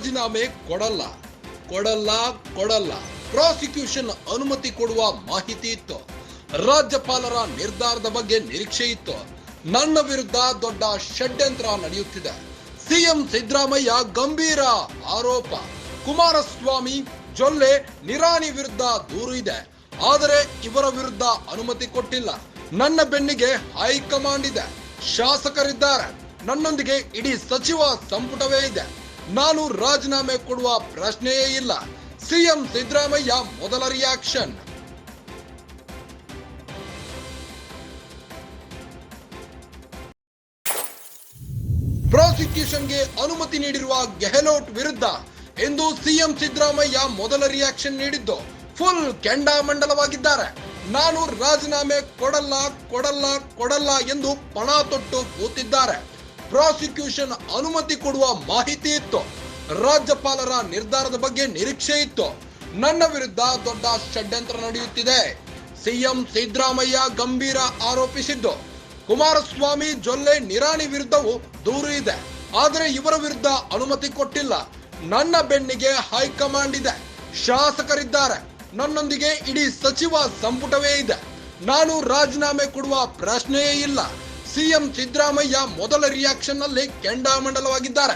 ರಾಜೀನಾಮೆ ಕೊಡಲ್ಲ ಕೊಡಲ್ಲ ಕೊಡಲ್ಲ ಪ್ರಾಸಿಕ್ಯೂಷನ್ ಅನುಮತಿ ಕೊಡುವ ಮಾಹಿತಿ ಇತ್ತು. ರಾಜ್ಯಪಾಲರ ನಿರ್ಧಾರದ ಬಗ್ಗೆ ನಿರೀಕ್ಷೆ ಇತ್ತು. ನನ್ನ ವಿರುದ್ಧ ದೊಡ್ಡ ಷಡ್ಯಂತ್ರ ನಡೆಯುತ್ತಿದೆ. ಸಿಎಂ ಸಿದ್ದರಾಮಯ್ಯ ಗಂಭೀರ ಆರೋಪ. ಕುಮಾರಸ್ವಾಮಿ, ಜೊಲ್ಲೆ, ನಿರಾಣಿ ವಿರುದ್ಧ ದೂರು ಇದೆ. ಆದರೆ ಇವರ ವಿರುದ್ಧ ಅನುಮತಿ ಕೊಟ್ಟಿಲ್ಲ. ನನ್ನ ಬೆನ್ನಿಗೆ ಹೈಕಮಾಂಡ್ ಇದೆ, ಶಾಸಕರಿದ್ದಾರೆ, ನನ್ನೊಂದಿಗೆ ಇಡೀ ಸಚಿವ ಸಂಪುಟವೇ ಇದೆ. ನಾನು ರಾಜೀನಾಮೆ ಕೊಡುವ ಪ್ರಶ್ನೆಯೇ ಇಲ್ಲ. ಸಿಎಂ ಸಿದ್ದರಾಮಯ್ಯ ಮೊದಲ ರಿಯಾಕ್ಷನ್. ಪ್ರಾಸಿಕ್ಯೂಷನ್ಗೆ ಅನುಮತಿ ನೀಡಿರುವ ಗೆಹ್ಲೋಟ್ ವಿರುದ್ಧ ಎಂದು ಸಿಎಂ ಸಿದ್ದರಾಮಯ್ಯ ಮೊದಲ ರಿಯಾಕ್ಷನ್ ನೀಡಿದ್ದು ಫುಲ್ ಕೆಂಡಾಮಂಡಲವಾಗಿದ್ದಾರೆ. ನಾನು ರಾಜೀನಾಮೆ ಕೊಡಲ್ಲ ಕೊಡಲ್ಲ ಕೊಡಲ್ಲ ಎಂದು ಪಣ ತೊಟ್ಟು ಕೂತಿದ್ದಾರೆ. ಪ್ರಾಸಿಕ್ಯೂಷನ್ ಅನುಮತಿ ಕೊಡುವ ಮಾಹಿತಿ ಇತ್ತು. ರಾಜ್ಯಪಾಲರ ನಿರ್ಧಾರದ ಬಗ್ಗೆ ನಿರೀಕ್ಷೆ ಇತ್ತು. ನನ್ನ ವಿರುದ್ಧ ದೊಡ್ಡ ಷಡ್ಯಂತ್ರ ನಡೆಯುತ್ತಿದೆ. ಸಿಎಂ ಸಿದ್ದರಾಮಯ್ಯ ಗಂಭೀರ ಆರೋಪಿಸಿದ್ದು. ಕುಮಾರಸ್ವಾಮಿ, ಜೊಲ್ಲೆ, ನಿರಾಣಿ ವಿರುದ್ಧವೂ ದೂರು ಇದೆ. ಆದರೆ ಇವರ ವಿರುದ್ಧ ಅನುಮತಿ ಕೊಟ್ಟಿಲ್ಲ. ನನ್ನ ಬೆನ್ನಿಗೆ ಹೈಕಮಾಂಡ್ ಇದೆ, ಶಾಸಕರಿದ್ದಾರೆ, ನನ್ನೊಂದಿಗೆ ಇಡೀ ಸಚಿವ ಸಂಪುಟವೇ ಇದೆ. ನಾನು ರಾಜೀನಾಮೆ ಕೊಡುವ ಪ್ರಶ್ನೆಯೇ ಇಲ್ಲ. ಸಿಎಂ ಸಿದ್ದರಾಮಯ್ಯ ಮೊದಲ ರಿಯಾಕ್ಷನ್ ನಲ್ಲಿ ಕೆಂಡಾಮಂಡಲವಾಗಿದ್ದಾರೆ.